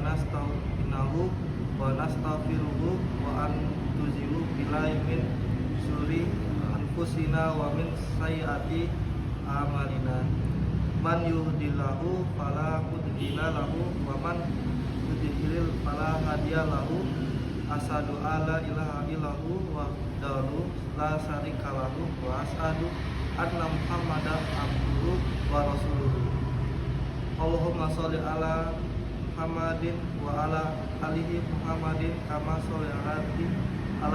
nasta'inahu wa nastaghfiruhu wa antuzilu billahi min syururi anfusina wa min sayyiati a'malina. Man yuhdillahu fala mudilla lahu wa man yudlil fala hadiya lahu. Asyhadu alla ilaha illallah wahdahu la syarika lahu wa asyhadu anna Muhammadan abduhu wa rasuluhu. Allahumma sholli ala Muhammadin wa ala alihi Muhammadin kama sholli ala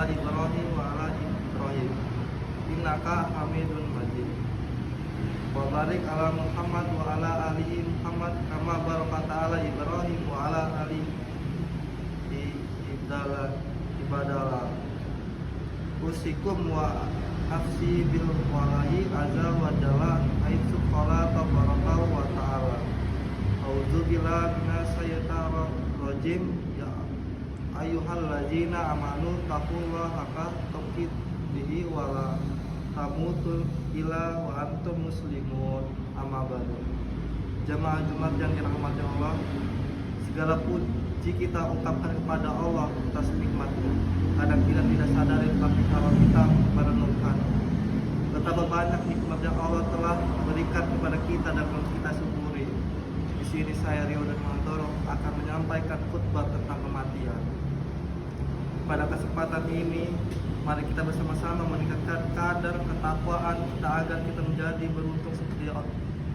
Ibrahim wa ala Ibrahim innaka Hamidun Majid. Wa barik ala Muhammad wa ala alihi Muhammad kama barakta ala Ibrahim wa ala ali ibadalah. Usikum wa nafsi bil walahi azza wa jalla haitsu qala tabaraka wa ta'ala. A'udzubillahi minasyaitonir rajim. Ya ayyuhallazina amanu taqullaha haqqa tuqatih wa la tamutunna illa wa antum muslimun. Amma ba'du. Jamaah Jumat yang dirahmati Allah, segala puji kita ungkapkan kepada Allah atas nikmatnya. Kadang kita tidak sadari, tapi kalau kita merenungkan betapa banyak nikmat yang Allah telah berikan kepada kita dan harus kita syukuri. Di sini saya Rio dan Mantoro akan menyampaikan khutbah tentang kematian. Pada kesempatan ini, mari kita bersama-sama meningkatkan kadar ketakwaan kita agar kita menjadi beruntung seperti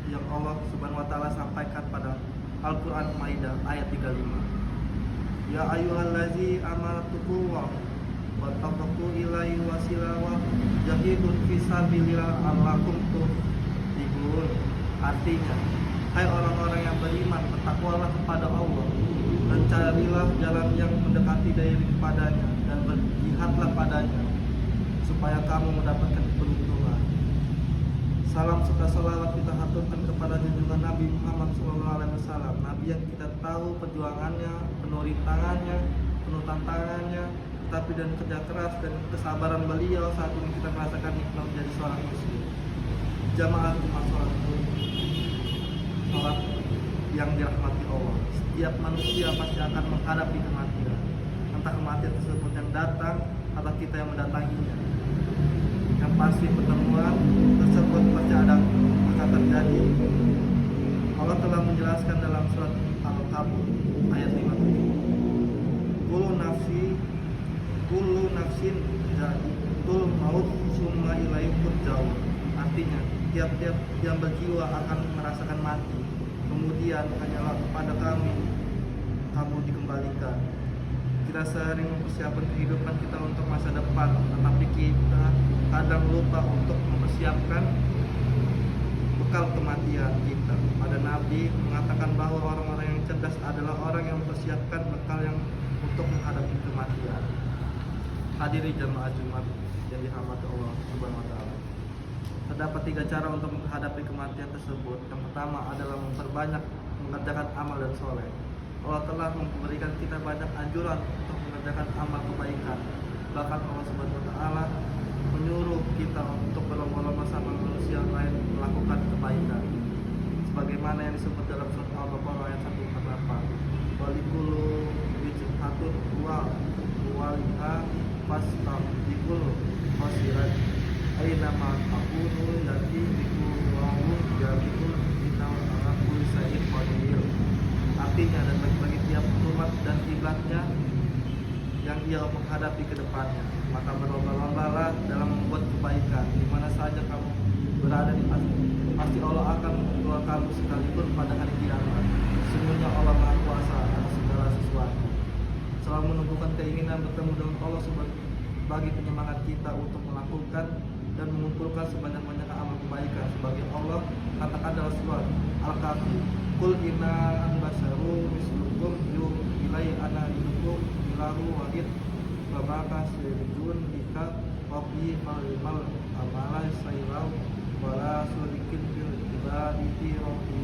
yang Allah Subhanahu wa taala sampaikan pada Al-Qur'an Maidah ayat 35. Ya ayyuhallazi amanatullahi wa taqu ilaihi wasilah wa jahidun fisabilillah allakum tuflihun. Artinya, hai orang-orang yang beriman, bertakwalah kepada Allah dan carilah jalan yang mendekati dari padanya dan berjihadlah padanya supaya kamu mendapatkan keberuntungan. Salam serta salawat kita haturkan kepada junjungan Nabi Muhammad SAW, Nabi yang kita tahu perjuangannya, penuh rintangannya, penuh tantangannya, tapi dan kerja keras dan kesabaran beliau saat ini kita merasakan nikmat menjadi seorang muslim. Jamaah rumah sholat yang dirahmati Allah. Setiap manusia pasti akan menghadapi kematian, entah kematian tersebut yang datang atau kita yang mendatanginya. Yang pasti pertemuan tersebut pasti akan terjadi. Allah telah menjelaskan dalam surat Al-Kabur ayat 57. Kullu nafsin za'iqatul maut summa ilaihi turja'un. Artinya, tiap-tiap yang berjiwa akan merasakan mati. Kemudian hanyalah kepada kami kamu dikembalikan. Kita sering mempersiapkan kehidupan kita untuk masa depan, tetapi kita kadang lupa untuk mempersiapkan bekal kematian kita. Pada Nabi mengatakan bahwa orang-orang yang cerdas adalah orang yang mempersiapkan bekal yang untuk menghadapi kematian. Hadiri jamaah Jumat yang dirahmati Allah Subhanahu wa taala. Terdapat 3 cara untuk menghadapi kematian tersebut. Yang pertama adalah memperbanyak mengerjakan amal dan soleh. Allah telah memberikan kita banyak anjuran untuk mengerjakan amal kebaikan. Bahkan Allah Subhanahu wa taala menyuruh kita untuk berlomba-lomba sama manusia lain melakukan kebaikan. Sebagaimana yang disebut dalam surat Al-Baqarah ayat 148. Walikulu wijhatun wa waliha fastabikul khasirat. Aina ma takunu yati bikullahu jabikul kita ala kulli syai'in qadir. Artinya, dan bagi tiap umat dan kiblatnya yang ia menghadapi ke depannya, maka berlomba-lombalah dalam membuat kebaikan. Di mana saja kamu berada pasti Allah akan membawa kamu sekalipun pada hari kiamat. Sesungguhnya Allah Maha Kuasa atas segala sesuatu. Selalu menumbuhkan keinginan bertemu dengan Allah sebagai penyemangat kita untuk melakukan dan mengumpulkan sebanyak-banyak amal kebaikan. Sebagai Allah katakan dalam surat Al-Kahfi, Qul inna basyaru mislukum ilai ana idukum ilahu wahid wa maka sirjun ika wafi mal amala saylau wala sulikin bil ibaditi rohi.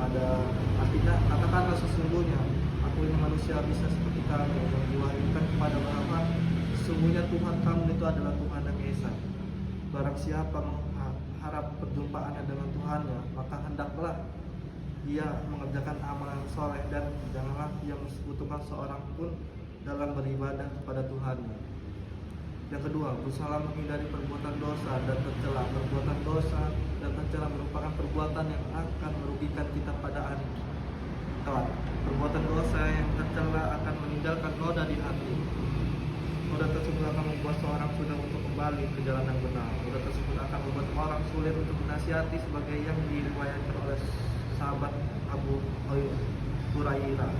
Artinya, katakanlah sesungguhnya aku ini manusia bisa seperti kamu yang diwahyukan kepada Bapa. Sesungguhnya Tuhan kamu itu adalah Tuhan yang Esa. Barang siapa mengharap perjumpaannya dengan Tuhannya, maka hendaklah dia mengerjakan amalan soleh dan janganlah dia mensekutukan seorang pun dalam beribadah kepada Tuhannya. Yang kedua, berusaha menghindari perbuatan dosa dan tercela. Perbuatan dosa dan tercela merupakan perbuatan yang akan merugikan kita pada hari kelak. Perbuatan dosa yang tercela akan meninggalkan noda di hati. Noda tersebut akan membuat seorang sudah untuk kembali ke jalan yang benar. Noda tersebut akan membuat orang sulit untuk menasihati, sebagai yang diriwayatkan oleh sahabat Abu Hurairah.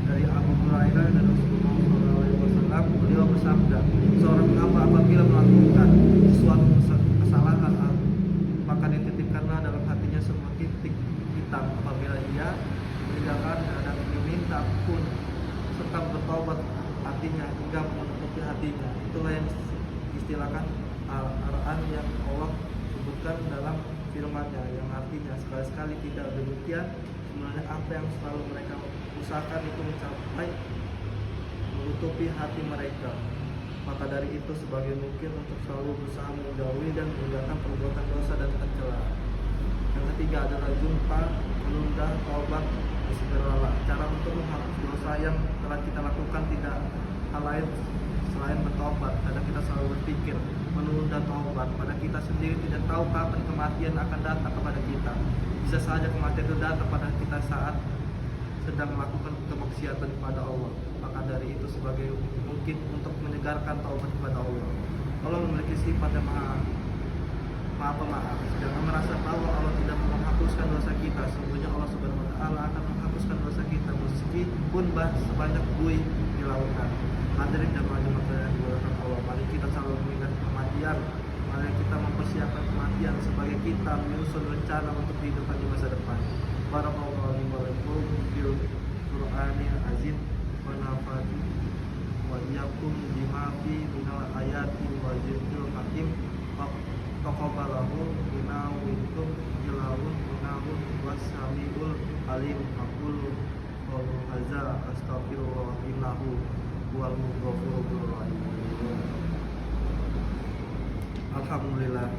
Dari Abu Hurairah dan Rasulullah SAW, beliau bersabda, seorang hamba apabila melakukan suatu kesalahan, maka dititipkanlah dalam hatinya semua titik hitam. Apabila ia meninggalkannya dan meminta ampun serta bertobat hatinya hingga menutupi hatinya, itulah yang istilahkan al-Quran yang Allah sebutkan dalam firman-Nya, yang artinya sekali-sekali tidak demikian, sebenarnya apa yang selalu mereka usahakan itu mencapai menutupi hati mereka. Maka dari itu sebagai mungkin untuk selalu berusaha menjauhi dan meninggalkan perbuatan dosa dan tercela. Yang ketiga adalah jumpa, menunda, taubat, segeralah. Cara untuk menghapus dosa yang telah kita lakukan tidak hal lain selain bertobat. Kadang kita selalu berpikir menunda taubat, pada kita sendiri tidak tahu kapan kematian akan datang kepada kita. Bisa saja kematian itu datang pada kita saat sedang melakukan kemaksiatan kepada Allah. Maka dari itu sebagai mungkin untuk menyegarkan taubat kepada Allah. Allah memiliki sifat yang maha pemaaf. Jangan merasa bahwa Allah tidak menghapuskan dosa kita. Sesungguhnya Allah Subhanahu wa taala akan menghapuskan dosa kita meskipun sebanyak buih di lautan. Hadirin jamaah yang dimuliakan Allah, mari kita selalu mengingat kematian. Mari kita mempersiapkan kematian sebagai kita menyusun rencana untuk kehidupan di masa depan. Barakallahu li wa lakum fil Qur'anil azim wa nafa'ani wa iyyakum bima fi minal ayati wa zikril hakim. Taqabbalahu minna wa minkum ilahun minahun wassamiul alim. Aqulu qawli hadza astaghfirullah innahu huwal ghafurur rahim. Alhamdulillah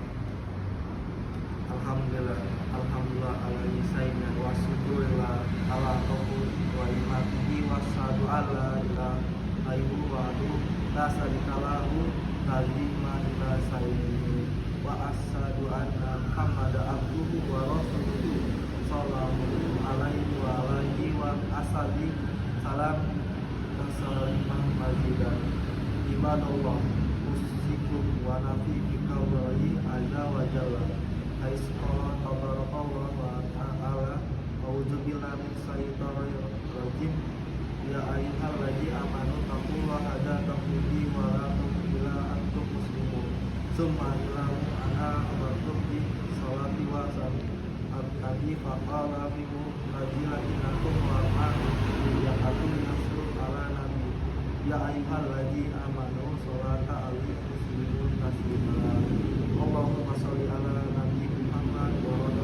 ala isaina wa syukurillah ala tauhid wa imatihi wa sadu ala ilaha illallah la syarika lahu kalima ila sayyidi wa asyhadu anna Muhammadan abduhu wa rasuluhu sallallahu alaihi wa alihi wa ashabi salam tasliman mazidan. Ibadallah usikum wa nafi bikawahi azza wa jalla. Aisqala tabarakallah wa ta'ala. A'udzubillahi min syaitonir rajim. Ya ayyuhalladzina amanu taqullaha haqqa tuqatih wa la tamutunna antum muslimun. Summa ilamu ana amartum bi sholati wa zakati faqala bihi rajulakum wa ma'akum yasru ala nabi. Ya ayyuhalladzina amanu sholata alaihi muslimun taslima. Allahumma sholli ala nabi Muhammad wa ala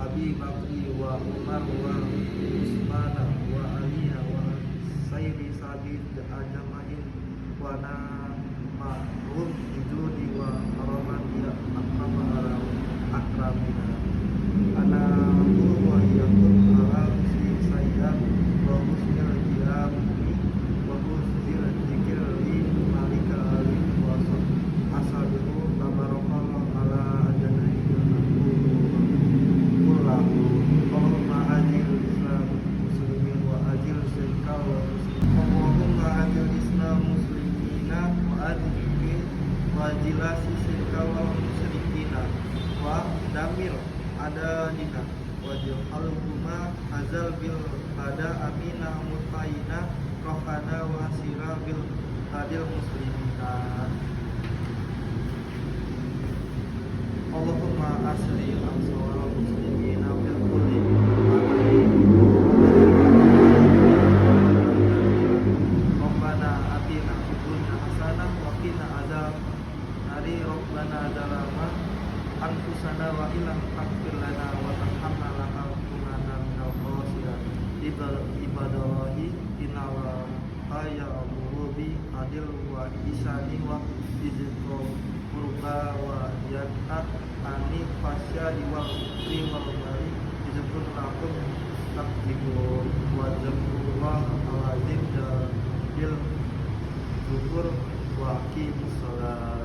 Abi Bakri wa Umar wa Utsman wa Ali wa Sayyidi Sabit ajmain wa ma'hum judi wa rahmatiya akramina ana wa yakum ala si sayyid wa husnil qiyam wa husnil dzikri malika ali wa ashabihi tabarakallah ala ajri Allahumma ajil Islam muslimin wa ajil syirka wa muslimin. Allahumma ajil Islam muslimina wa ajilasi syirka wa muslimina wa damir adadina wa jalhuma azal bil hada amina mutaina rohana wa sira bil hadil muslimina. Allahumma asli al-sawal muslimina fil kulli Rabbana atina fid dunya hasanah wa qina adzab nari. Rabbana dzalama anfusana wa illam taghfir lana wa tarhamna lanakunanna minal khasirin. Ibadallahi innallaha ya'muru bil adli wa ihsani wa purba wa yanhat ani fasya wal kufri wal bari disebut lakum takdibu wa zakurullah alazim bil zukur wa aqimus shalah.